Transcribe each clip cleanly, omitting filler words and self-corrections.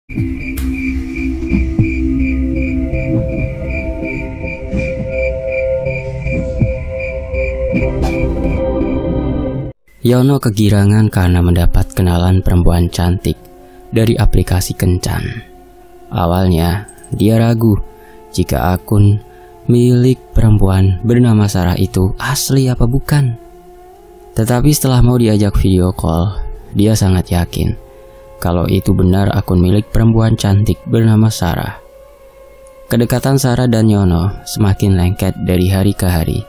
Yono kegirangan karena mendapat kenalan perempuan cantik dari aplikasi kencan. Awalnya, dia ragu jika akun milik perempuan bernama Sarah itu asli apa bukan. Tetapi setelah mau diajak video call, dia sangat yakin kalau itu benar akun milik perempuan cantik bernama Sarah. Kedekatan Sarah dan Yono semakin lengket dari hari ke hari.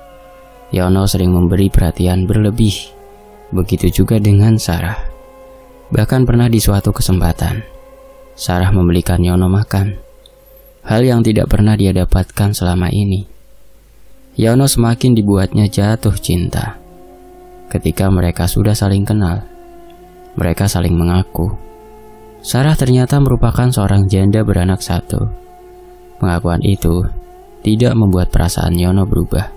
Yono sering memberi perhatian berlebih. Begitu juga dengan Sarah. Bahkan pernah di suatu kesempatan, Sarah membelikan Yono makan. Hal yang tidak pernah dia dapatkan selama ini. Yono semakin dibuatnya jatuh cinta. Ketika mereka sudah saling kenal, mereka saling mengaku. Sarah ternyata merupakan seorang janda beranak satu. Pengakuan itu tidak membuat perasaan Yono berubah.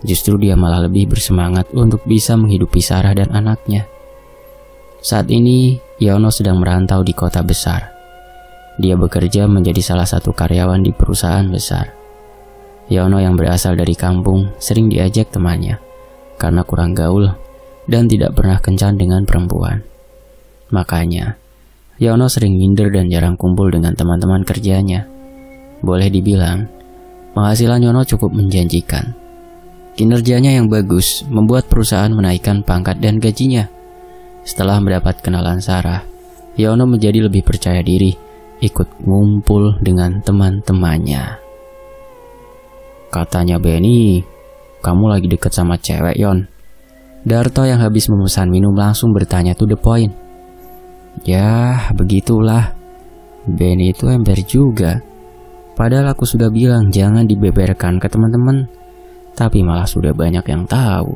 Justru dia malah lebih bersemangat untuk bisa menghidupi Sarah dan anaknya. Saat ini, Yono sedang merantau di kota besar. Dia bekerja menjadi salah satu karyawan di perusahaan besar. Yono yang berasal dari kampung sering diajak temannya karena kurang gaul dan tidak pernah kencan dengan perempuan. Makanya, Yono sering minder dan jarang kumpul dengan teman-teman kerjanya. Boleh dibilang, penghasilan Yono cukup menjanjikan. Kinerjanya yang bagus membuat perusahaan menaikkan pangkat dan gajinya. Setelah mendapat kenalan Sarah, Yono menjadi lebih percaya diri, ikut ngumpul dengan teman-temannya. Katanya Benny, kamu lagi deket sama cewek, Yon. Darto yang habis memesan minum langsung bertanya to the point. Ya, begitulah. Benny itu ember juga. Padahal aku sudah bilang jangan dibeberkan ke teman-teman. Tapi malah sudah banyak yang tahu.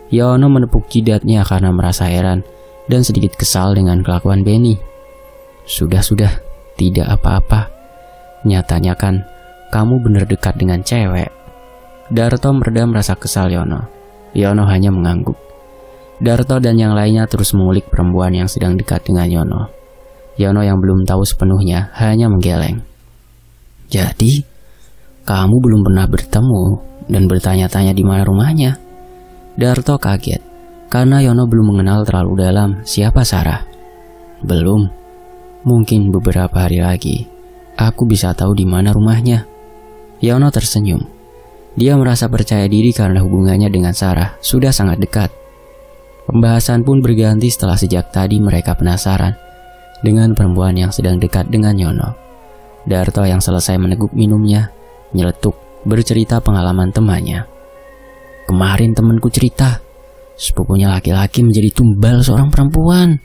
Yono menepuk jidatnya karena merasa heran dan sedikit kesal dengan kelakuan Benny. Sudah, tidak apa-apa. Nyatanya kan, kamu benar dekat dengan cewek. Darto meredam rasa kesal Yono. Yono hanya mengangguk. Darto dan yang lainnya terus mengulik perempuan yang sedang dekat dengan Yono. Yono yang belum tahu sepenuhnya hanya menggeleng. Jadi, kamu belum pernah bertemu dan bertanya-tanya di mana rumahnya? Darto kaget karena Yono belum mengenal terlalu dalam siapa Sarah. Belum. Mungkin beberapa hari lagi aku bisa tahu di mana rumahnya. Yono tersenyum. Dia merasa percaya diri karena hubungannya dengan Sarah sudah sangat dekat. Pembahasan pun berganti setelah sejak tadi mereka penasaran dengan perempuan yang sedang dekat dengan Yono. Darto yang selesai meneguk minumnya nyeletuk bercerita pengalaman temannya. Kemarin temanku cerita, sepupunya laki-laki menjadi tumbal seorang perempuan.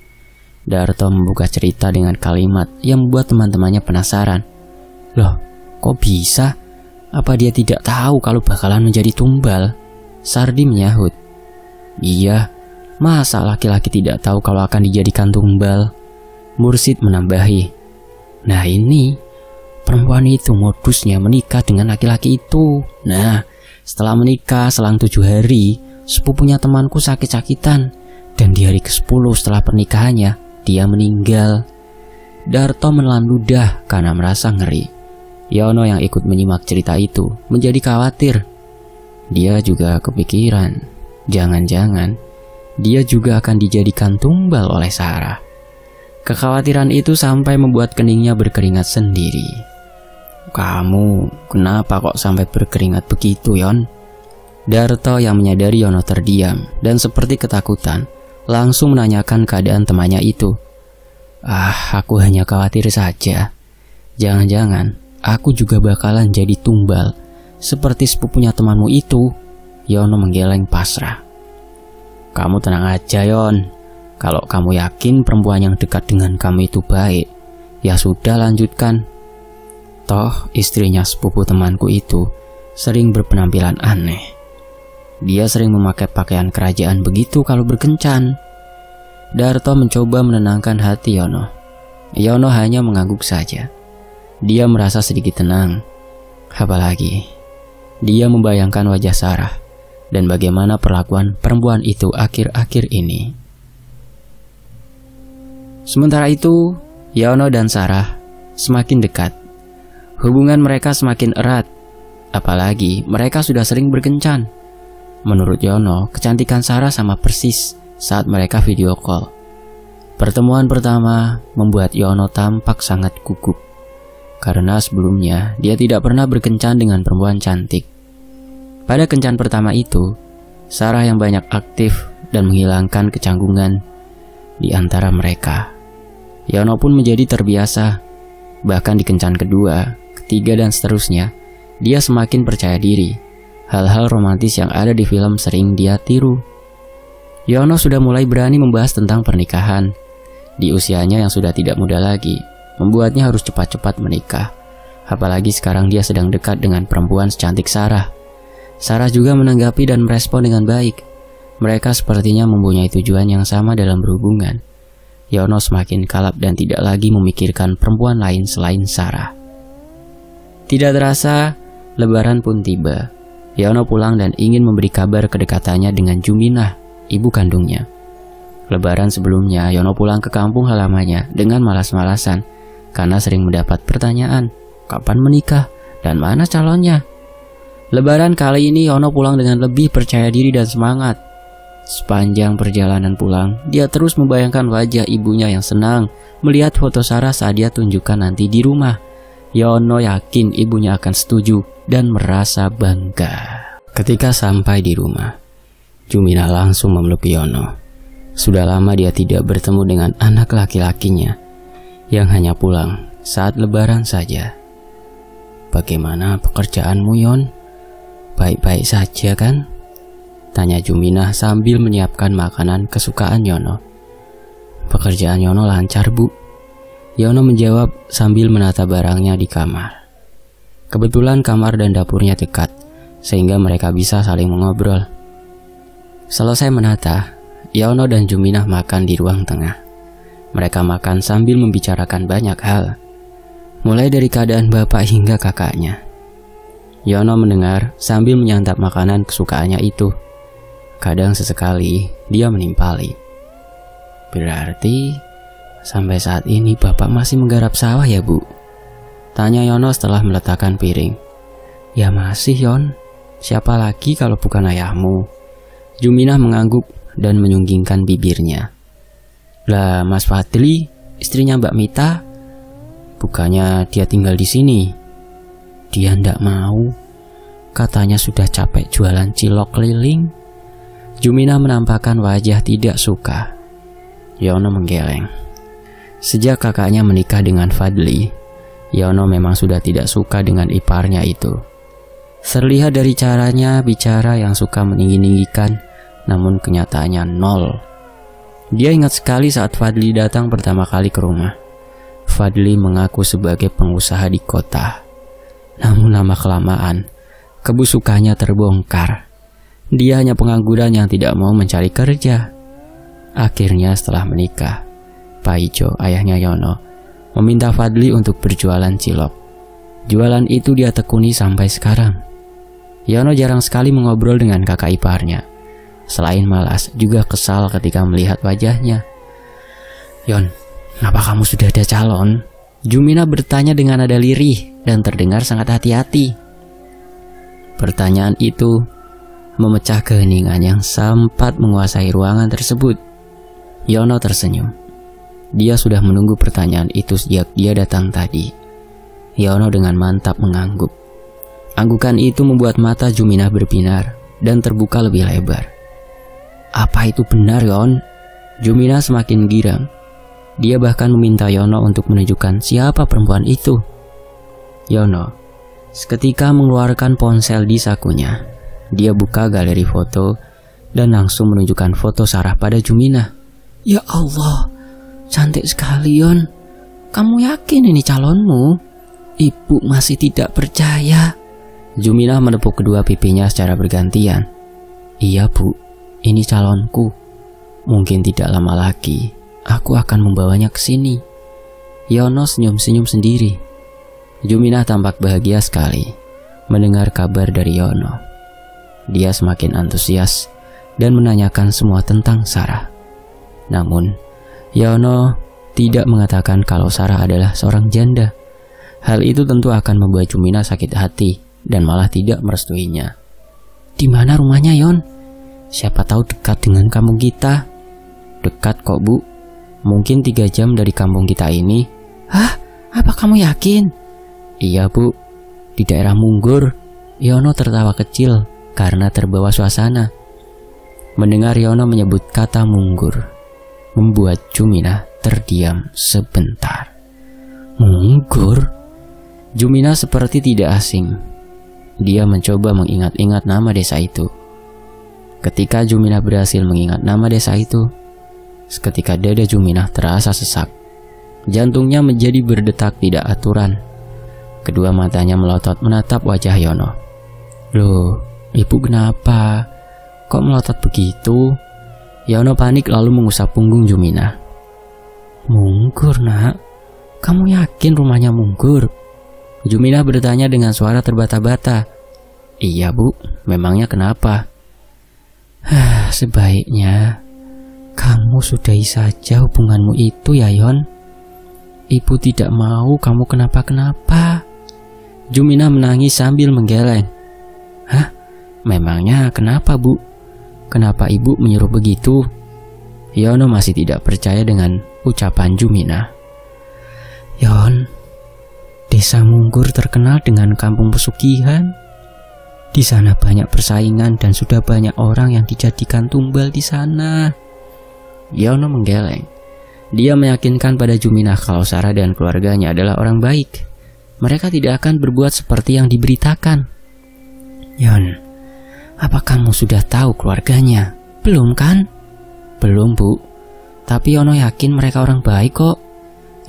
Darto membuka cerita dengan kalimat yang membuat teman-temannya penasaran. Loh, kok bisa? Apa dia tidak tahu kalau bakalan menjadi tumbal? Sardi menyahut. Iya, masa laki-laki tidak tahu kalau akan dijadikan tumbal? Mursid menambahi. Nah ini, perempuan itu modusnya menikah dengan laki-laki itu. Nah, setelah menikah selang 7 hari, sepupunya temanku sakit-sakitan. Dan di hari ke-10 setelah pernikahannya, dia meninggal. Darto menelan ludah karena merasa ngeri. Yono yang ikut menyimak cerita itu menjadi khawatir. Dia juga kepikiran, jangan-jangan dia juga akan dijadikan tumbal oleh Sarah. Kekhawatiran itu sampai membuat keningnya berkeringat sendiri. Kamu kenapa kok sampai berkeringat begitu, Yon? Darto yang menyadari Yono terdiam dan seperti ketakutan langsung menanyakan keadaan temannya itu. Aku hanya khawatir saja. Jangan-jangan aku juga bakalan jadi tumbal seperti sepupunya temanmu itu. Yono menggeleng pasrah. Kamu tenang aja, Yon. Kalau kamu yakin perempuan yang dekat dengan kamu itu baik, ya sudah lanjutkan. Toh istrinya sepupu temanku itu sering berpenampilan aneh. Dia sering memakai pakaian kerajaan begitu kalau berkencan. Darto mencoba menenangkan hati Yono. Yono hanya mengangguk saja. Dia merasa sedikit tenang. Apalagi dia membayangkan wajah Sarah dan bagaimana perlakuan perempuan itu akhir-akhir ini. Sementara itu, Yono dan Sarah semakin dekat. Hubungan mereka semakin erat. Apalagi mereka sudah sering berkencan. Menurut Yono, kecantikan Sarah sama persis saat mereka video call. Pertemuan pertama membuat Yono tampak sangat gugup. Karena sebelumnya dia tidak pernah berkencan dengan perempuan cantik. Pada kencan pertama itu, Sarah yang banyak aktif dan menghilangkan kecanggungan di antara mereka. Yono pun menjadi terbiasa. Bahkan di kencan kedua, ketiga dan seterusnya, dia semakin percaya diri. Hal-hal romantis yang ada di film sering dia tiru. Yono sudah mulai berani membahas tentang pernikahan. Di usianya yang sudah tidak muda lagi, membuatnya harus cepat-cepat menikah. Apalagi sekarang dia sedang dekat dengan perempuan secantik Sarah. Sarah juga menanggapi dan merespon dengan baik. Mereka sepertinya mempunyai tujuan yang sama dalam berhubungan. Yono semakin kalap dan tidak lagi memikirkan perempuan lain selain Sarah. Tidak terasa, Lebaran pun tiba. Yono pulang dan ingin memberi kabar kedekatannya dengan Juminah, ibu kandungnya. Lebaran sebelumnya, Yono pulang ke kampung halamannya dengan malas-malasan karena sering mendapat pertanyaan, kapan menikah dan mana calonnya. Lebaran kali ini Yono pulang dengan lebih percaya diri dan semangat. Sepanjang perjalanan pulang, dia terus membayangkan wajah ibunya yang senang melihat foto Sarah saat dia tunjukkan nanti di rumah. Yono yakin ibunya akan setuju dan merasa bangga. Ketika sampai di rumah, Juminah langsung memeluk Yono. Sudah lama dia tidak bertemu dengan anak laki-lakinya yang hanya pulang saat Lebaran saja. Bagaimana pekerjaanmu, Yon? Baik-baik saja kan? Tanya Juminah sambil menyiapkan makanan kesukaan Yono. Pekerjaan Yono lancar, Bu. Yono menjawab sambil menata barangnya di kamar. Kebetulan kamar dan dapurnya dekat, sehingga mereka bisa saling mengobrol. Selesai menata, Yono dan Juminah makan di ruang tengah. Mereka makan sambil membicarakan banyak hal, mulai dari keadaan bapak hingga kakaknya. Yono mendengar sambil menyantap makanan kesukaannya itu. Kadang sesekali dia menimpali. Berarti sampai saat ini bapak masih menggarap sawah ya, Bu? Tanya Yono setelah meletakkan piring. Ya masih, Yon. Siapa lagi kalau bukan ayahmu? Juminah mengangguk dan menyunggingkan bibirnya. Lah, Mas Fadli, istrinya Mbak Mita, bukannya dia tinggal di sini? Dia ndak mau. Katanya sudah capek jualan cilok keliling. Juminah menampakkan wajah tidak suka. Yono menggeleng. Sejak kakaknya menikah dengan Fadli, Yono memang sudah tidak suka dengan iparnya itu. Terlihat dari caranya bicara yang suka meninggi-ninggikan, namun kenyataannya nol. Dia ingat sekali saat Fadli datang pertama kali ke rumah. Fadli mengaku sebagai pengusaha di kota. Namun lama-kelamaan, kebusukannya terbongkar. Dia hanya pengangguran yang tidak mau mencari kerja. Akhirnya setelah menikah, Pak Ijo, ayahnya Yono, meminta Fadli untuk berjualan cilok. Jualan itu dia tekuni sampai sekarang. Yono jarang sekali mengobrol dengan kakak iparnya. Selain malas, juga kesal ketika melihat wajahnya. Yon, kenapa kamu sudah ada calon? Juminah bertanya dengan nada lirih dan terdengar sangat hati-hati. Pertanyaan itu memecah keheningan yang sempat menguasai ruangan tersebut. Yono tersenyum. Dia sudah menunggu pertanyaan itu sejak dia datang tadi. Yono dengan mantap mengangguk. Anggukan itu membuat mata Juminah berbinar dan terbuka lebih lebar. Apa itu benar, Yon? Juminah semakin girang. Dia bahkan meminta Yono untuk menunjukkan siapa perempuan itu. Yono seketika mengeluarkan ponsel di sakunya. Dia buka galeri foto dan langsung menunjukkan foto Sarah pada Juminah. Ya Allah, cantik sekali, Yon. Kamu yakin ini calonmu? Ibu masih tidak percaya. Juminah menepuk kedua pipinya secara bergantian. Iya, Bu, ini calonku. Mungkin tidak lama lagi aku akan membawanya ke sini. Yono senyum-senyum sendiri. Juminah tampak bahagia sekali mendengar kabar dari Yono. Dia semakin antusias dan menanyakan semua tentang Sarah. Namun, Yono tidak mengatakan kalau Sarah adalah seorang janda. Hal itu tentu akan membuat Jumina sakit hati dan malah tidak merestuinya. Di mana rumahnya, Yon? Siapa tahu dekat dengan kampung kita. Dekat kok, Bu. Mungkin 3 jam dari kampung kita ini. Hah? Apa kamu yakin? Iya, Bu. Di daerah Munggur. Yono tertawa kecil karena terbawa suasana. Mendengar Yono menyebut kata Munggur membuat Jumina terdiam sebentar. Munggur? Jumina seperti tidak asing. Dia mencoba mengingat-ingat nama desa itu. Ketika Jumina berhasil mengingat nama desa itu, seketika dada Jumina terasa sesak. Jantungnya menjadi berdetak tidak aturan. Kedua matanya melotot menatap wajah Yono. Loh, ibu kenapa? Kok melotot begitu? Yono panik lalu mengusap punggung Jumina. Munggur, Nak? Kamu yakin rumahnya Munggur? Jumina bertanya dengan suara terbata-bata. Iya, Bu. Memangnya kenapa? Sebaiknya kamu sudahi saja hubunganmu itu ya, Yon. Ibu tidak mau kamu kenapa-kenapa. Jumina menangis sambil menggeleng. Hah? Memangnya kenapa, Bu? Kenapa ibu menyuruh begitu? Yono masih tidak percaya dengan ucapan Jumina. Yon, desa Munggur terkenal dengan kampung pesugihan. Di sana banyak persaingan dan sudah banyak orang yang dijadikan tumbal di sana. Yono menggeleng. Dia meyakinkan pada Jumina kalau Sarah dan keluarganya adalah orang baik. Mereka tidak akan berbuat seperti yang diberitakan. Yon, apa kamu sudah tahu keluarganya? Belum kan? Belum, Bu. Tapi Yono yakin mereka orang baik kok.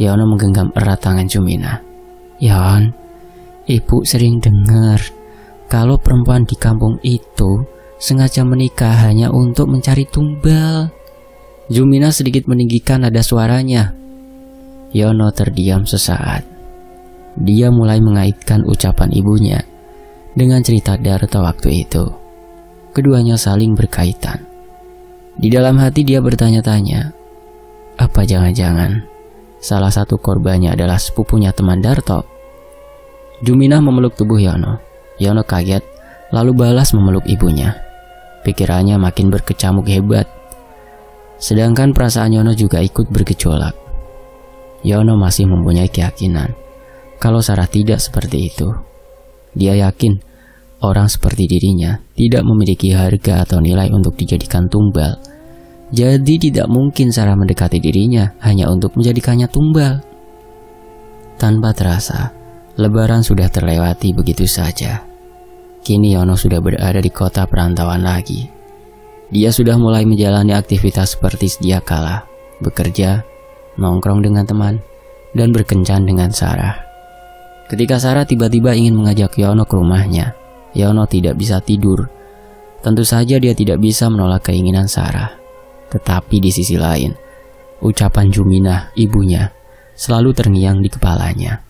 Yono menggenggam erat tangan Jumina. Yon, ibu sering dengar kalau perempuan di kampung itu sengaja menikah hanya untuk mencari tumbal. Jumina sedikit meninggikan nada suaranya. Yono terdiam sesaat. Dia mulai mengaitkan ucapan ibunya dengan cerita Darto waktu itu. Keduanya saling berkaitan. Di dalam hati dia bertanya-tanya, apa jangan-jangan salah satu korbannya adalah sepupunya teman Darto? Jumina memeluk tubuh Yono. Yono kaget, lalu balas memeluk ibunya. Pikirannya makin berkecamuk hebat. Sedangkan perasaan Yono juga ikut bergejolak. Yono masih mempunyai keyakinan kalau Sarah tidak seperti itu. Dia yakin orang seperti dirinya tidak memiliki harga atau nilai untuk dijadikan tumbal. Jadi tidak mungkin Sarah mendekati dirinya hanya untuk menjadikannya tumbal. Tanpa terasa, Lebaran sudah terlewati begitu saja. Kini Yono sudah berada di kota perantauan lagi. Dia sudah mulai menjalani aktivitas seperti sedia kala, bekerja, nongkrong dengan teman, dan berkencan dengan Sarah. Ketika Sarah tiba-tiba ingin mengajak Yono ke rumahnya, Yono tidak bisa tidur. Tentu saja dia tidak bisa menolak keinginan Sarah. Tetapi di sisi lain, ucapan Jumina, ibunya, selalu terngiang di kepalanya.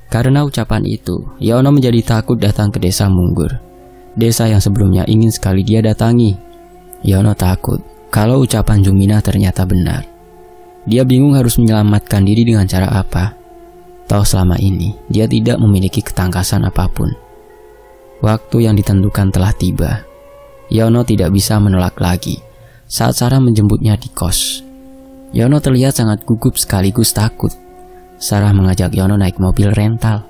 Karena ucapan itu, Yono menjadi takut datang ke desa Munggur, desa yang sebelumnya ingin sekali dia datangi. Yono takut kalau ucapan Jumina ternyata benar. Dia bingung harus menyelamatkan diri dengan cara apa. Tahu selama ini dia tidak memiliki ketangkasan apapun. Waktu yang ditentukan telah tiba. Yono tidak bisa menolak lagi saat Sarah menjemputnya di kos. Yono terlihat sangat gugup sekaligus takut. Sarah mengajak Yono naik mobil rental.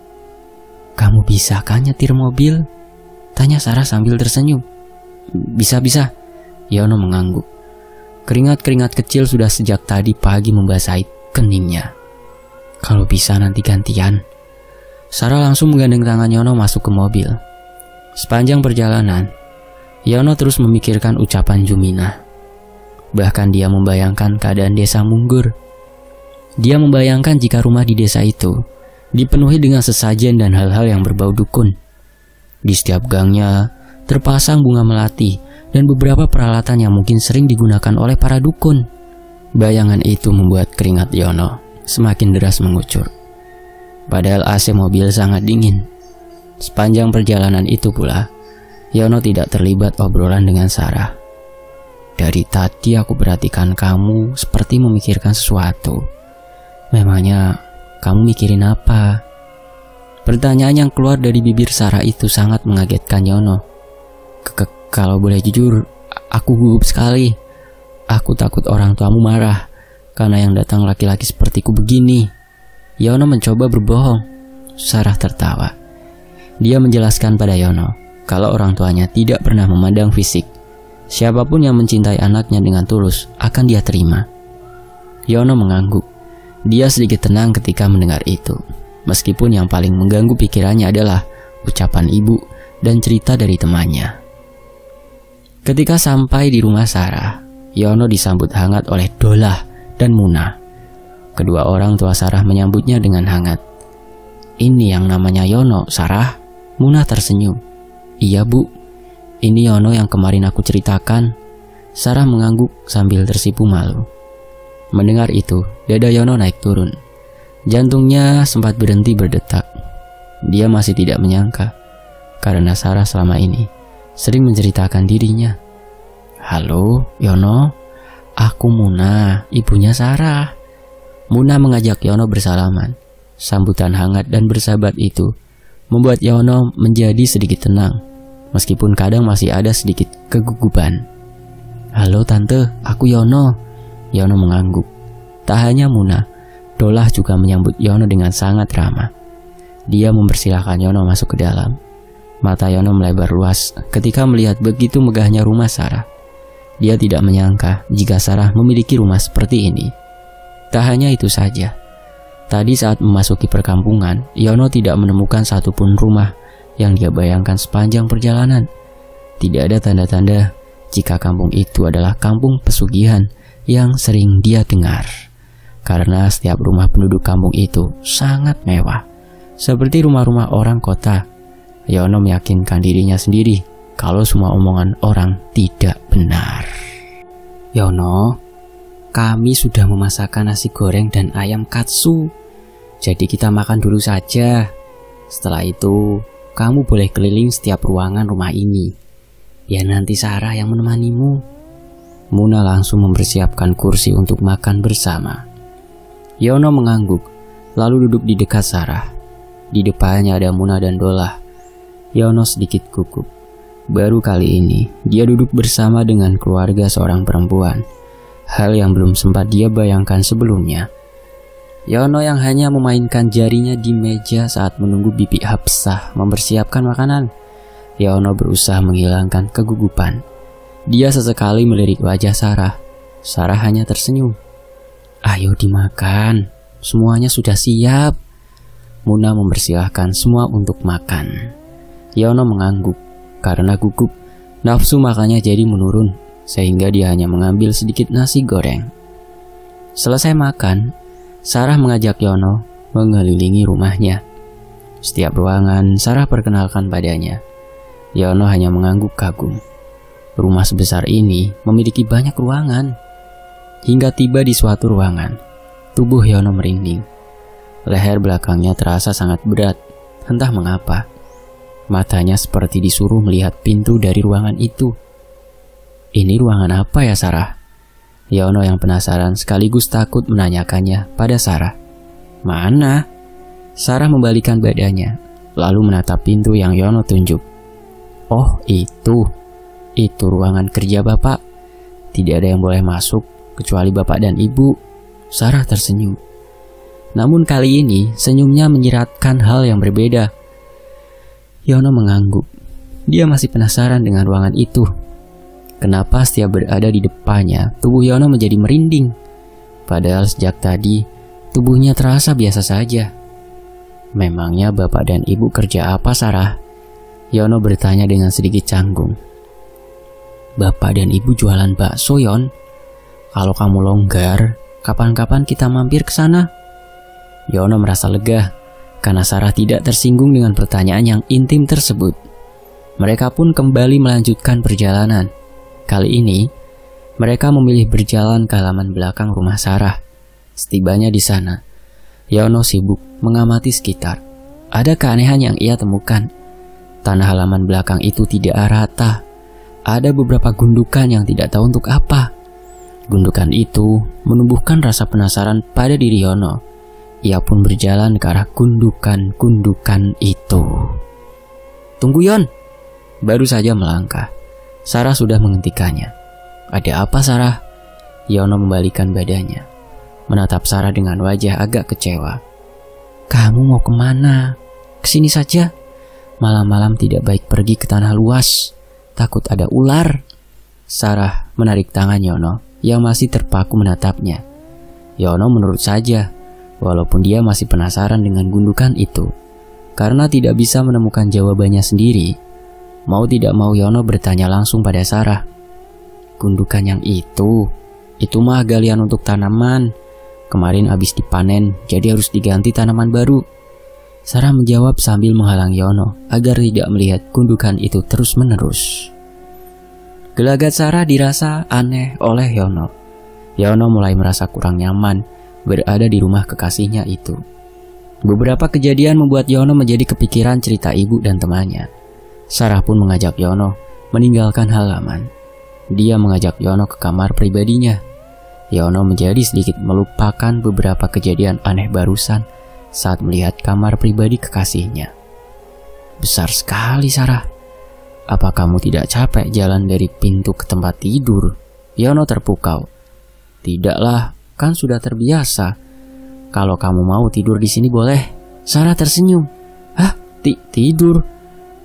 Kamu bisa kan nyetir mobil? Tanya Sarah sambil tersenyum. Bisa. Yono mengangguk. Keringat-keringat kecil sudah sejak tadi pagi membasahi keningnya. Kalau bisa nanti gantian. Sarah langsung menggandeng tangan Yono masuk ke mobil. Sepanjang perjalanan, Yono terus memikirkan ucapan Jumina. Bahkan dia membayangkan keadaan desa Munggur. Dia membayangkan jika rumah di desa itu dipenuhi dengan sesajen dan hal-hal yang berbau dukun. Di setiap gangnya terpasang bunga melati dan beberapa peralatan yang mungkin sering digunakan oleh para dukun. Bayangan itu membuat keringat Yono semakin deras mengucur. Padahal AC mobil sangat dingin. Sepanjang perjalanan itu pula, Yono tidak terlibat obrolan dengan Sarah. Dari tadi aku perhatikan kamu seperti memikirkan sesuatu. Memangnya kamu mikirin apa? Pertanyaan yang keluar dari bibir Sarah itu sangat mengagetkan Yono. Kalau boleh jujur, aku gugup sekali. Aku takut orang tuamu marah karena yang datang laki-laki sepertiku begini. Yono mencoba berbohong. Sarah tertawa. Dia menjelaskan pada Yono kalau orang tuanya tidak pernah memandang fisik. Siapapun yang mencintai anaknya dengan tulus akan dia terima. Yono mengangguk. Dia sedikit tenang ketika mendengar itu. Meskipun yang paling mengganggu pikirannya adalah ucapan ibu dan cerita dari temannya. Ketika sampai di rumah Sarah, Yono disambut hangat oleh Dolah dan Muna. Kedua orang tua Sarah menyambutnya dengan hangat. Ini yang namanya Yono, Sarah? Muna tersenyum. Iya bu, ini Yono yang kemarin aku ceritakan. Sarah mengangguk sambil tersipu malu. Mendengar itu, dada Yono naik turun. Jantungnya sempat berhenti berdetak. Dia masih tidak menyangka karena Sarah selama ini sering menceritakan dirinya. Halo, Yono. Aku Muna, ibunya Sarah. Muna mengajak Yono bersalaman. Sambutan hangat dan bersahabat itu membuat Yono menjadi sedikit tenang, meskipun kadang masih ada sedikit kegugupan. Halo tante, aku Yono. Yono mengangguk. Tak hanya Muna, Dolah juga menyambut Yono dengan sangat ramah. Dia mempersilahkan Yono masuk ke dalam. Mata Yono melebar luas ketika melihat begitu megahnya rumah Sarah. Dia tidak menyangka jika Sarah memiliki rumah seperti ini. Tak hanya itu saja. Tadi saat memasuki perkampungan, Yono tidak menemukan satupun rumah yang dia bayangkan sepanjang perjalanan. Tidak ada tanda-tanda jika kampung itu adalah kampung pesugihan yang sering dia dengar. Karena setiap rumah penduduk kampung itu sangat mewah, seperti rumah-rumah orang kota. Yono meyakinkan dirinya sendiri kalau semua omongan orang tidak benar. Yono, kami sudah memasakkan nasi goreng dan ayam katsu. Jadi kita makan dulu saja. Setelah itu, kamu boleh keliling setiap ruangan rumah ini. Ya nanti Sarah yang menemanimu. Muna langsung mempersiapkan kursi untuk makan bersama. Yono mengangguk, lalu duduk di dekat Sarah. Di depannya ada Muna dan Dolah. Yono sedikit gugup. Baru kali ini, dia duduk bersama dengan keluarga seorang perempuan. Hal yang belum sempat dia bayangkan sebelumnya. Yono yang hanya memainkan jarinya di meja saat menunggu Bibi Hapsah mempersiapkan makanan. Yono berusaha menghilangkan kegugupan. Dia sesekali melirik wajah Sarah. Sarah hanya tersenyum. Ayo dimakan, semuanya sudah siap. Muna mempersilahkan semua untuk makan. Yono mengangguk. Karena gugup, nafsu makannya jadi menurun, sehingga dia hanya mengambil sedikit nasi goreng. Selesai makan, Sarah mengajak Yono mengelilingi rumahnya. Setiap ruangan Sarah perkenalkan padanya. Yono hanya mengangguk kagum. Rumah sebesar ini memiliki banyak ruangan. Hingga tiba di suatu ruangan, tubuh Yono merinding. Leher belakangnya terasa sangat berat, entah mengapa. Matanya seperti disuruh melihat pintu dari ruangan itu. Ini ruangan apa ya Sarah? Yono yang penasaran sekaligus takut menanyakannya pada Sarah. Mana? Sarah membalikkan badannya, lalu menatap pintu yang Yono tunjuk. Oh itu ruangan kerja Bapak. Tidak ada yang boleh masuk kecuali Bapak dan Ibu. Sarah tersenyum. Namun kali ini senyumnya menyiratkan hal yang berbeda. Yono mengangguk. Dia masih penasaran dengan ruangan itu. Kenapa setiap berada di depannya, tubuh Yono menjadi merinding. Padahal sejak tadi, tubuhnya terasa biasa saja. Memangnya Bapak dan Ibu kerja apa, Sarah? Yono bertanya dengan sedikit canggung. Bapak dan Ibu jualan bakso, Yon. Kalau kamu longgar, kapan-kapan kita mampir ke sana. Yono merasa lega karena Sarah tidak tersinggung dengan pertanyaan yang intim tersebut. Mereka pun kembali melanjutkan perjalanan. Kali ini, mereka memilih berjalan ke halaman belakang rumah Sarah. Setibanya di sana, Yono sibuk mengamati sekitar. Ada keanehan yang ia temukan. Tanah halaman belakang itu tidak rata. Ada beberapa gundukan yang tidak tahu untuk apa. Gundukan itu menumbuhkan rasa penasaran pada diri Yono. ia pun berjalan ke arah gundukan-gundukan itu. "Tunggu Yon!" Baru saja melangkah, Sarah sudah menghentikannya. "Ada apa Sarah?" Yono membalikkan badannya, menatap Sarah dengan wajah agak kecewa. "Kamu mau kemana? Kesini saja. Malam-malam tidak baik pergi ke tanah luas. Takut ada ular." Sarah menarik tangan Yono yang masih terpaku menatapnya. Yono menurut saja, walaupun dia masih penasaran dengan gundukan itu. Karena tidak bisa menemukan jawabannya sendiri, mau tidak mau Yono bertanya langsung pada Sarah. "Gundukan yang itu mah galian untuk tanaman. Kemarin habis dipanen, jadi harus diganti tanaman baru." Sarah menjawab sambil menghalang Yono agar tidak melihat gundukan itu terus-menerus. Gelagat Sarah dirasa aneh oleh Yono. Yono mulai merasa kurang nyaman berada di rumah kekasihnya itu. Beberapa kejadian membuat Yono menjadi kepikiran cerita ibu dan temannya. Sarah pun mengajak Yono meninggalkan halaman. Dia mengajak Yono ke kamar pribadinya. Yono menjadi sedikit melupakan beberapa kejadian aneh barusan saat melihat kamar pribadi kekasihnya. "Besar sekali Sarah. Apa kamu tidak capek jalan dari pintu ke tempat tidur?" Yono terpukau. "Tidaklah, kan sudah terbiasa. Kalau kamu mau tidur di sini boleh." Sarah tersenyum. "Hah? Tidur?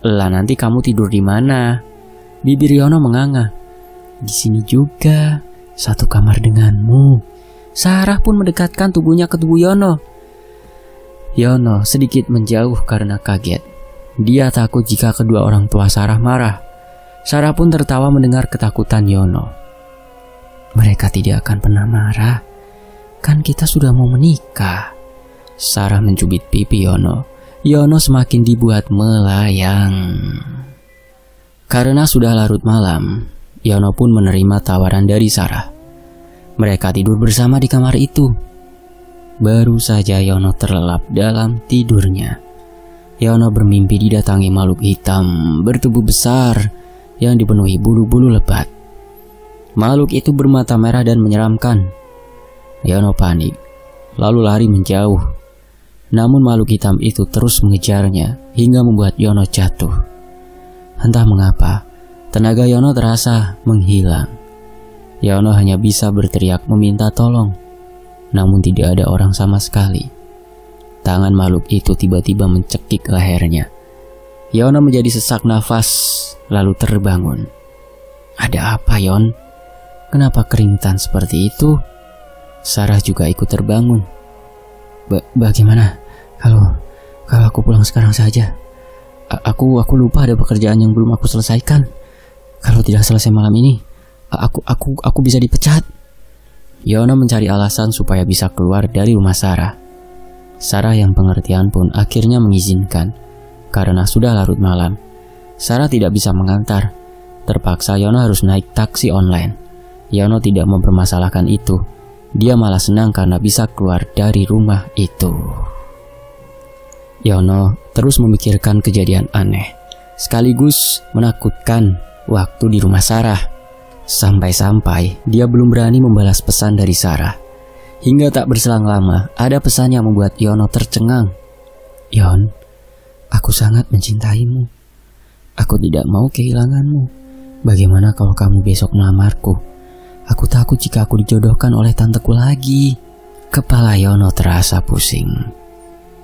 Lah nanti kamu tidur di mana?" Bibir Yono menganga. "Di sini juga, satu kamar denganmu." Sarah pun mendekatkan tubuhnya ke tubuh Yono. Yono sedikit menjauh karena kaget. Dia takut jika kedua orang tua Sarah marah. Sarah pun tertawa mendengar ketakutan Yono. "Mereka tidak akan pernah marah. Kan kita sudah mau menikah." Sarah mencubit pipi Yono. Yono semakin dibuat melayang. Karena sudah larut malam, Yono pun menerima tawaran dari Sarah. Mereka tidur bersama di kamar itu. Baru saja Yono terlelap dalam tidurnya, Yono bermimpi didatangi makhluk hitam bertubuh besar yang dipenuhi bulu-bulu lebat. Makhluk itu bermata merah dan menyeramkan. Yono panik, lalu lari menjauh. Namun makhluk hitam itu terus mengejarnya hingga membuat Yono jatuh. Entah mengapa, tenaga Yono terasa menghilang. Yono hanya bisa berteriak meminta tolong, namun tidak ada orang sama sekali. Tangan makhluk itu tiba-tiba mencekik lehernya. Yono menjadi sesak nafas, lalu terbangun. "Ada apa, Yon? Kenapa keringetan seperti itu?" Sarah juga ikut terbangun. Bagaimana kalau aku pulang sekarang saja? Aku lupa ada pekerjaan yang belum aku selesaikan. Kalau tidak selesai malam ini, aku bisa dipecat." Yono mencari alasan supaya bisa keluar dari rumah Sarah. Sarah yang pengertian pun akhirnya mengizinkan. Karena sudah larut malam, Sarah tidak bisa mengantar. Terpaksa Yono harus naik taksi online. Yono tidak mempermasalahkan itu. Dia malah senang karena bisa keluar dari rumah itu. Yono terus memikirkan kejadian aneh, sekaligus menakutkan waktu di rumah Sarah. Sampai-sampai dia belum berani membalas pesan dari Sarah. Hingga tak berselang lama, ada pesan yang membuat Yono tercengang. "Yon, aku sangat mencintaimu. Aku tidak mau kehilanganmu. Bagaimana kalau kamu besok melamarku? Aku takut jika aku dijodohkan oleh tanteku lagi." Kepala Yono terasa pusing.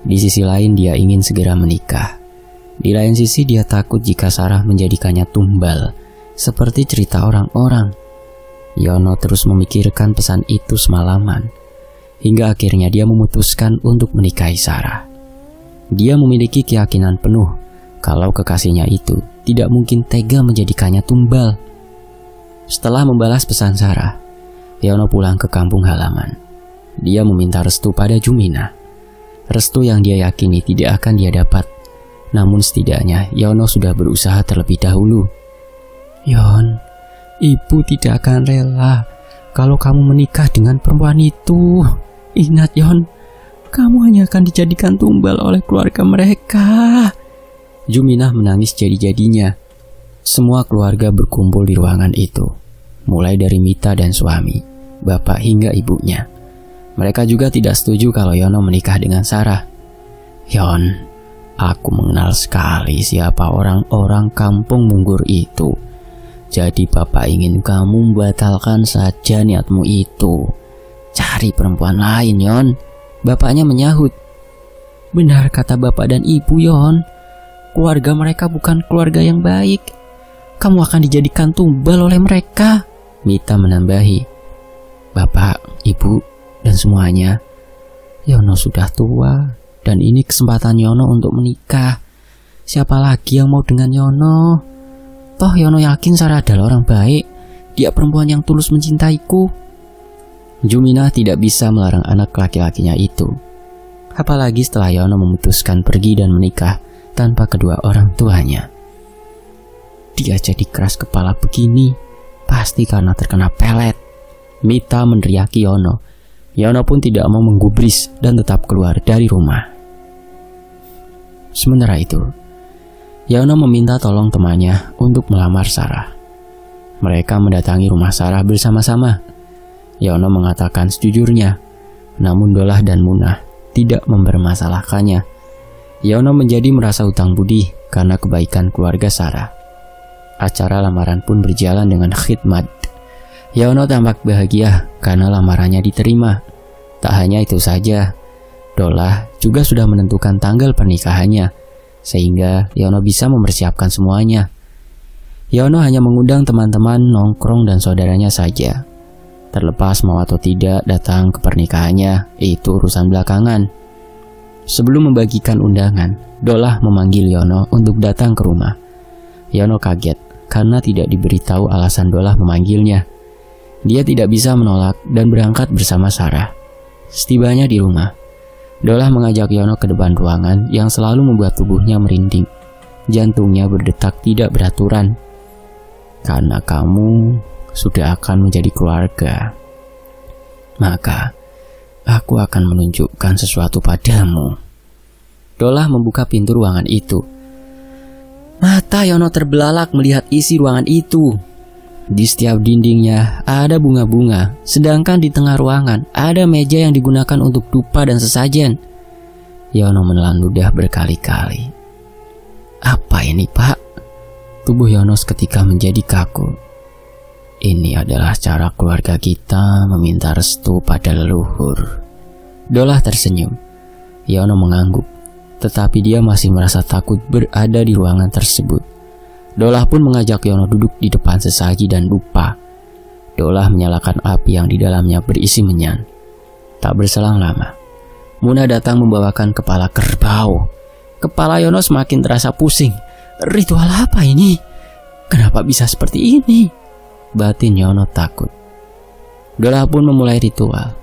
Di sisi lain dia ingin segera menikah. Di lain sisi dia takut jika Sarah menjadikannya tumbal, seperti cerita orang-orang. Yono terus memikirkan pesan itu semalaman. Hingga akhirnya dia memutuskan untuk menikahi Sarah. Dia memiliki keyakinan penuh kalau kekasihnya itu tidak mungkin tega menjadikannya tumbal. Setelah membalas pesan Sarah, Yono pulang ke kampung halaman. Dia meminta restu pada Jumina. Restu yang dia yakini tidak akan dia dapat. Namun setidaknya Yono sudah berusaha terlebih dahulu. "Yon, ibu tidak akan rela kalau kamu menikah dengan perempuan itu. Ingat Yon, kamu hanya akan dijadikan tumbal oleh keluarga mereka." Juminah menangis jadi-jadinya. Semua keluarga berkumpul di ruangan itu, mulai dari Mita dan suami, bapak hingga ibunya. Mereka juga tidak setuju kalau Yono menikah dengan Sarah. "Yon, aku mengenal sekali siapa orang-orang kampung Munggur itu. Jadi bapak ingin kamu membatalkan saja niatmu itu. Cari perempuan lain, Yon," bapaknya menyahut. "Benar kata bapak dan ibu, Yon. Keluarga mereka bukan keluarga yang baik. Kamu akan dijadikan tumbal oleh mereka," Mita menambahi. "Bapak, ibu, dan semuanya, Yono sudah tua, dan ini kesempatan Yono untuk menikah. Siapa lagi yang mau dengan Yono? Toh Yono yakin Sarah adalah orang baik. Dia perempuan yang tulus mencintaiku." Jumina tidak bisa melarang anak laki-lakinya itu. Apalagi setelah Yono memutuskan pergi dan menikah tanpa kedua orang tuanya. "Dia jadi keras kepala begini pasti karena terkena pelet," Mita meneriaki Yono. Yono pun tidak mau menggubris dan tetap keluar dari rumah. Sementara itu, Yono meminta tolong temannya untuk melamar Sarah. Mereka mendatangi rumah Sarah bersama-sama. Yono mengatakan sejujurnya, namun Dolah dan Munah tidak mempermasalahkannya. Yono menjadi merasa hutang budi karena kebaikan keluarga Sarah. Acara lamaran pun berjalan dengan khidmat. Yono tampak bahagia karena lamarannya diterima. Tak hanya itu saja, Dolah juga sudah menentukan tanggal pernikahannya, sehingga Yono bisa mempersiapkan semuanya. Yono hanya mengundang teman-teman, nongkrong, dan saudaranya saja. Terlepas mau atau tidak datang ke pernikahannya, itu urusan belakangan. Sebelum membagikan undangan, Dolah memanggil Yono untuk datang ke rumah. Yono kaget karena tidak diberitahu alasan Dolah memanggilnya. Dia tidak bisa menolak dan berangkat bersama Sarah. Setibanya di rumah, Dolah mengajak Yono ke depan ruangan yang selalu membuat tubuhnya merinding. Jantungnya berdetak tidak beraturan. "Karena kamu sudah akan menjadi keluarga, maka aku akan menunjukkan sesuatu padamu." Dolah membuka pintu ruangan itu. Mata Yono terbelalak melihat isi ruangan itu. Di setiap dindingnya ada bunga-bunga, sedangkan di tengah ruangan ada meja yang digunakan untuk dupa dan sesajen. Yono menelan ludah berkali-kali. "Apa ini, Pak?" Tubuh Yono seketika menjadi kaku. "Ini adalah cara keluarga kita meminta restu pada leluhur." Dolah tersenyum. Yono mengangguk, tetapi dia masih merasa takut berada di ruangan tersebut. Dolah pun mengajak Yono duduk di depan sesaji dan dupa. Dolah menyalakan api yang di dalamnya berisi menyan. Tak berselang lama, Munah datang membawakan kepala kerbau. Kepala Yono semakin terasa pusing. Ritual apa ini? Kenapa bisa seperti ini? Batin Yono takut. Dolah pun memulai ritual.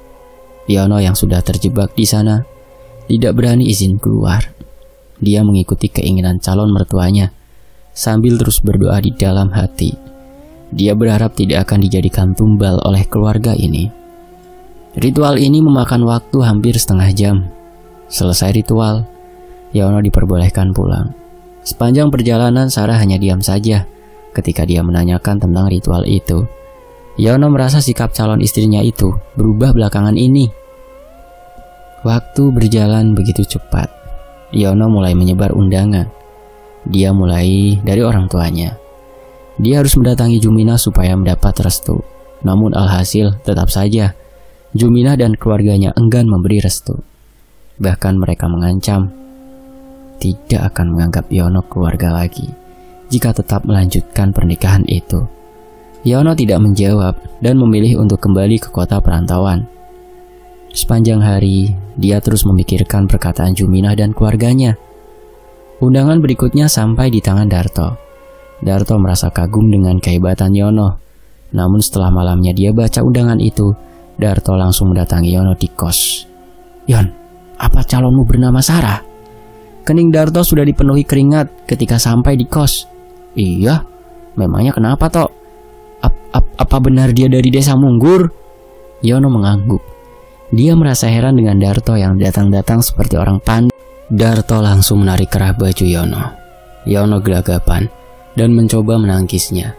Yono yang sudah terjebak di sana tidak berani izin keluar. Dia mengikuti keinginan calon mertuanya sambil terus berdoa di dalam hati. Dia berharap tidak akan dijadikan tumbal oleh keluarga ini. Ritual ini memakan waktu hampir setengah jam. Selesai ritual, Yono diperbolehkan pulang. Sepanjang perjalanan Sarah hanya diam saja ketika dia menanyakan tentang ritual itu. Yono merasa sikap calon istrinya itu berubah belakangan ini. Waktu berjalan begitu cepat. Yono mulai menyebar undangan. Dia mulai dari orang tuanya. Dia harus mendatangi Jumina supaya mendapat restu. Namun alhasil tetap saja Jumina dan keluarganya enggan memberi restu. Bahkan mereka mengancam tidak akan menganggap Yono keluarga lagi jika tetap melanjutkan pernikahan itu. Yono tidak menjawab dan memilih untuk kembali ke kota perantauan. Sepanjang hari, dia terus memikirkan perkataan Jumina dan keluarganya. Undangan berikutnya sampai di tangan Darto. Darto merasa kagum dengan kehebatan Yono. Namun setelah malamnya dia baca undangan itu, Darto langsung mendatangi Yono di kos. "Yon, apa calonmu bernama Sarah?" Kening Darto sudah dipenuhi keringat ketika sampai di kos. "Iya, memangnya kenapa, Tok? Apa benar dia dari desa Munggur?" Yono mengangguk. Dia merasa heran dengan Darto yang datang-datang seperti orang pandai. Darto langsung menarik kerah baju Yono. Yono gelagapan dan mencoba menangkisnya.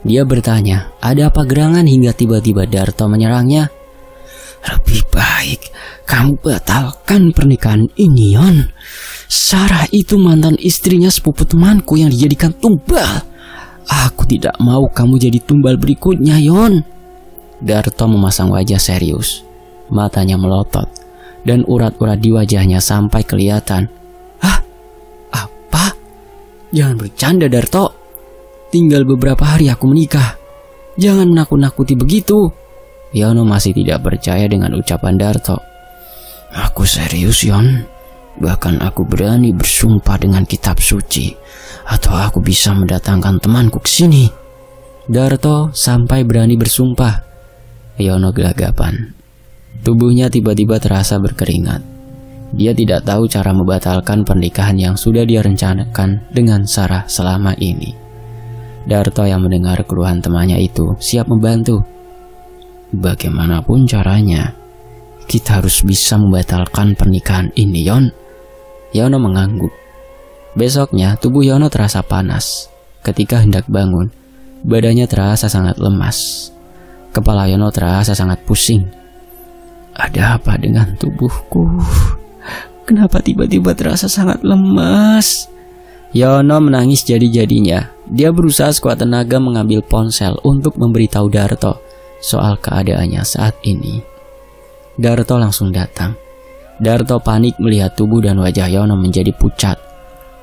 Dia bertanya, ada apa gerangan hingga tiba-tiba Darto menyerangnya? Lebih baik kamu batalkan pernikahan ini, Yon. Sarah itu mantan istrinya sepupu temanku yang dijadikan tumbal. Aku tidak mau kamu jadi tumbal berikutnya, Yon. Darto memasang wajah serius. Matanya melotot dan urat-urat di wajahnya sampai kelihatan. Hah? Apa? Jangan bercanda, Darto. Tinggal beberapa hari aku menikah. Jangan menakut-nakuti begitu. Yono masih tidak percaya dengan ucapan Darto. Aku serius, Yon. Bahkan aku berani bersumpah dengan kitab suci. Atau aku bisa mendatangkan temanku ke sini. Darto sampai berani bersumpah. Yono gelagapan. Tubuhnya tiba-tiba terasa berkeringat. Dia tidak tahu cara membatalkan pernikahan yang sudah dia rencanakan dengan Sarah selama ini. Darto yang mendengar keluhan temannya itu siap membantu. Bagaimanapun caranya, kita harus bisa membatalkan pernikahan ini, Yon. Yono mengangguk. Besoknya tubuh Yono terasa panas. Ketika hendak bangun, badannya terasa sangat lemas. Kepala Yono terasa sangat pusing. Ada apa dengan tubuhku? Kenapa tiba-tiba terasa sangat lemas? Yono menangis jadi-jadinya. Dia berusaha sekuat tenaga mengambil ponsel untuk memberitahu Darto soal keadaannya saat ini. Darto langsung datang. Darto panik melihat tubuh dan wajah Yono menjadi pucat.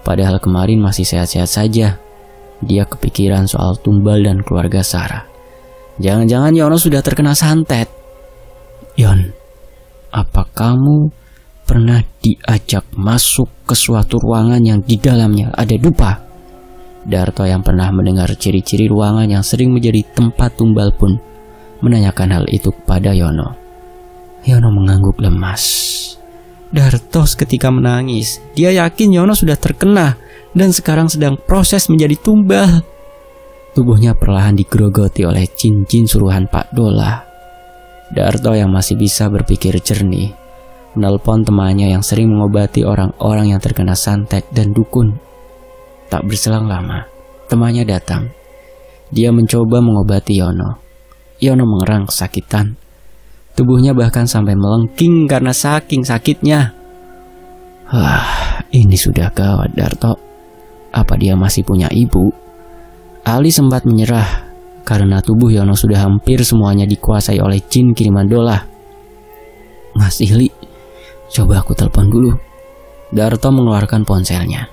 Padahal kemarin masih sehat-sehat saja. Dia kepikiran soal tumbal dan keluarga Sarah. Jangan-jangan Yono sudah terkena santet. Yon, apa kamu pernah diajak masuk ke suatu ruangan yang di dalamnya ada dupa? Darto yang pernah mendengar ciri-ciri ruangan yang sering menjadi tempat tumbal pun menanyakan hal itu kepada Yono. Yono mengangguk lemas. Darto seketika menangis. Dia yakin Yono sudah terkena dan sekarang sedang proses menjadi tumbal. Tubuhnya perlahan digerogoti oleh cincin suruhan Pak Dola. Darto yang masih bisa berpikir jernih menelpon temannya yang sering mengobati orang-orang yang terkena santet dan dukun. Tak berselang lama, temannya datang. Dia mencoba mengobati Yono. Yono mengerang kesakitan. Tubuhnya bahkan sampai melengking karena saking sakitnya. Wah, ini sudah gawat, Darto. Apa dia masih punya ibu? Ali sempat menyerah karena tubuh Yono sudah hampir semuanya dikuasai oleh jin kiriman Dola. Mas Ili, coba aku telepon dulu. Darto mengeluarkan ponselnya,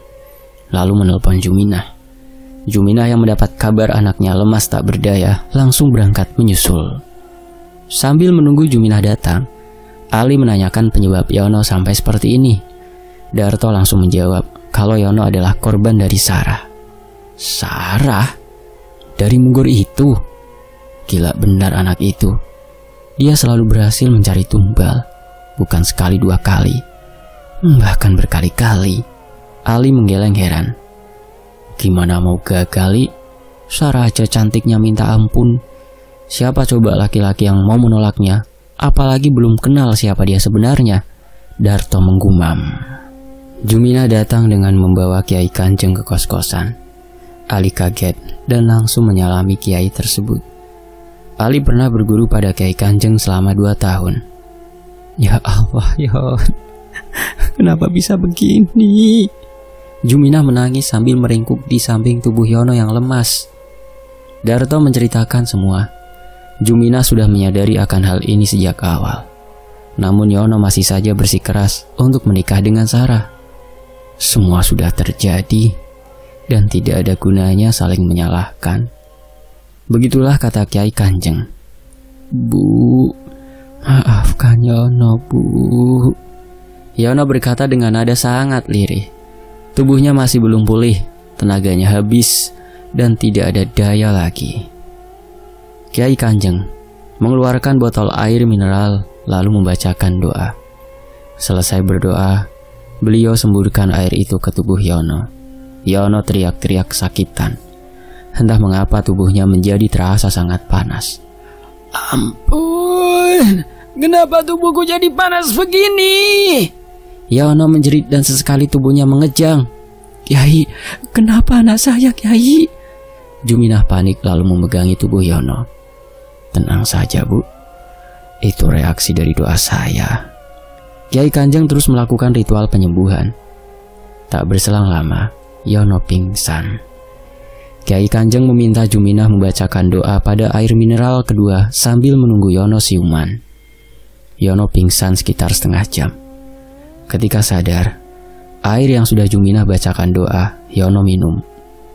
lalu menelpon Juminah. Juminah yang mendapat kabar anaknya lemas tak berdaya langsung berangkat menyusul. Sambil menunggu Juminah datang, Ali menanyakan penyebab Yono sampai seperti ini. Darto langsung menjawab kalau Yono adalah korban dari Sarah. Sarah? Dari munggur itu? Gila benar anak itu. Dia selalu berhasil mencari tumbal. Bukan sekali dua kali, bahkan berkali-kali. Ali menggeleng heran. Gimana mau gagali? Sarah aja cantiknya minta ampun. Siapa coba laki-laki yang mau menolaknya? Apalagi belum kenal siapa dia sebenarnya. Darto menggumam. Juminah datang dengan membawa Kiai Kanjeng ke kos-kosan. Ali kaget dan langsung menyalami Kiai tersebut. Ali pernah berguru pada Kiai Kanjeng selama 2 tahun. Ya Allah, Yon. Kenapa bisa begini? Juminah menangis sambil meringkuk di samping tubuh Yono yang lemas. Darto menceritakan semua. Juminah sudah menyadari akan hal ini sejak awal. Namun Yono masih saja bersikeras untuk menikah dengan Sarah. Semua sudah terjadi dan tidak ada gunanya saling menyalahkan. Begitulah kata Kiai Kanjeng. Bu, maafkan Yono, Bu. Yono berkata dengan nada sangat lirih. Tubuhnya masih belum pulih, tenaganya habis, dan tidak ada daya lagi. Kiai Kanjeng mengeluarkan botol air mineral lalu membacakan doa. Selesai berdoa, beliau semburkan air itu ke tubuh Yono. Yono teriak-teriak kesakitan. Entah mengapa tubuhnya menjadi terasa sangat panas. Ampun, kenapa tubuhku jadi panas begini? Yono menjerit dan sesekali tubuhnya mengejang. Kiai, kenapa anak saya, Kiai? Juminah panik lalu memegangi tubuh Yono. Tenang saja, Bu. Itu reaksi dari doa saya. Kiai Kanjeng terus melakukan ritual penyembuhan. Tak berselang lama, Yono pingsan. Kiai Kanjeng meminta Juminah membacakan doa pada air mineral kedua sambil menunggu Yono siuman. Yono pingsan sekitar setengah jam. Ketika sadar, air yang sudah Juminah bacakan doa, Yono minum.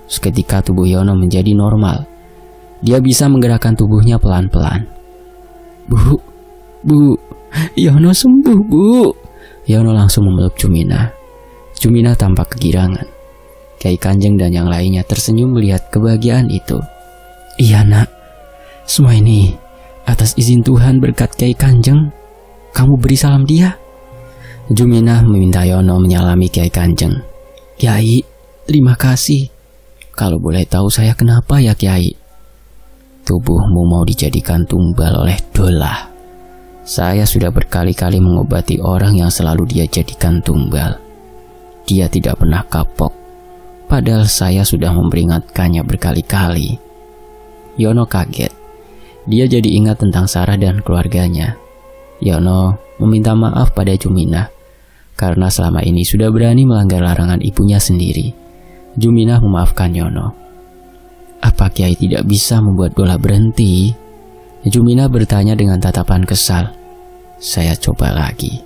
Seketika tubuh Yono menjadi normal. Dia bisa menggerakkan tubuhnya pelan-pelan. Bu, Yono sembuh, Bu. Yono langsung memeluk Juminah. Juminah tampak kegirangan. Kiai Kanjeng dan yang lainnya tersenyum melihat kebahagiaan itu. Iya nak, semua ini atas izin Tuhan berkat Kiai Kanjeng. Kamu beri salam dia. Juminah meminta Yono menyalami Kiai Kanjeng. Kiai, terima kasih. Kalau boleh tahu saya kenapa ya Kiai? Tubuhmu mau dijadikan tumbal oleh Dolah. Saya sudah berkali-kali mengobati orang yang selalu dia jadikan tumbal. Dia tidak pernah kapok. Padahal saya sudah memperingatkannya berkali-kali. Yono kaget. Dia jadi ingat tentang Sarah dan keluarganya. Yono meminta maaf pada Juminah karena selama ini sudah berani melanggar larangan ibunya sendiri. Juminah memaafkan Yono. Apa Kiai tidak bisa membuat Dolah berhenti? Juminah bertanya dengan tatapan kesal. Saya coba lagi.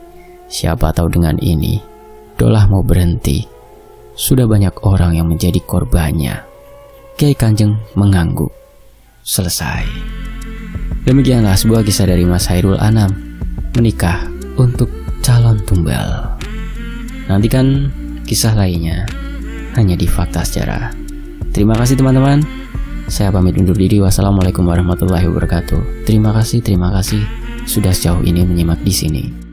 Siapa tahu dengan ini Dolah mau berhenti. Sudah banyak orang yang menjadi korbannya. Kiai Kanjeng mengangguk. Selesai. Demikianlah sebuah kisah dari Mas Hairul Anam, menikah untuk calon tumbal. Nantikan kisah lainnya hanya di Fakta Sejarah. Terima kasih teman-teman. Saya pamit undur diri. Wassalamualaikum warahmatullahi wabarakatuh. Terima kasih sudah sejauh ini menyimak di sini.